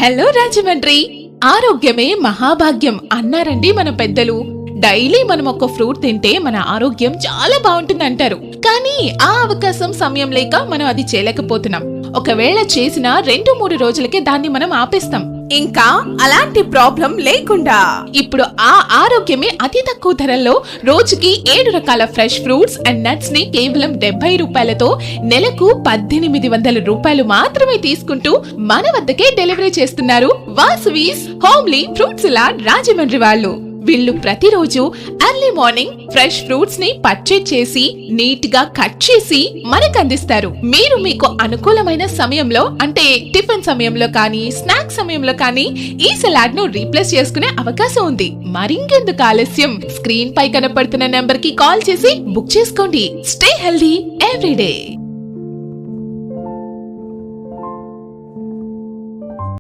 Hello Rajahmundry. ఆరోగ్యమే మహాభాగ్యం అన్నారండి మన పెద్దలు. డైలీ మనం ఒక ఫ్రూట్ తింటే మన ఆరోగ్యం చాలా బాగుంటుంది అంటారు. కానీ ఆ అవకాశం సమయం లేక మనం అది చేయలేకపోతున్నాం. ఒకవేళ చేసిన 2-3 రోజులకే దాన్ని మనం ఆపేస్తాం. ఇంకా అలాంటి ప్రాబ్లం లేకుండా ఇప్పుడు ఆ ఆరోగ్యమే అతి తక్కువ ధరల్లో రోజుకి 7 రకాల ఫ్రెష్ ఫ్రూట్స్ అండ్ నట్స్ ని కేవలం 70 రూపాయలతో నెలకు 1800 రూపాయలు మాత్రమే తీసుకుంటూ మన వద్దకే డెలివరీ చేస్తున్నారు Vasavis homely fruit salad Rajahmundry వాళ్ళు. వీళ్ళు ప్రతిరోజు ఎర్లీ మార్నింగ్ ఫ్రెష్ ఫ్రూట్స్ ని పర్చేజ్ చేసి నీట్ గా కట్ చేసి మనకు అందిస్తారు. మీరు మీకు అనుకూలమైన సమయంలో అంటే టిఫిన్ సమయంలో కానీ స్నాక్ సమయంలో కానీ ఈ సలాడ్ ను రీప్లేస్ చేసుకునే అవకాశం ఉంది. మరింకెందుకు ఆలస్యం, స్క్రీన్ పై కనపడుతున్న నెంబర్ కి కాల్ చేసి బుక్ చేసుకోండి. Stay healthy everyday.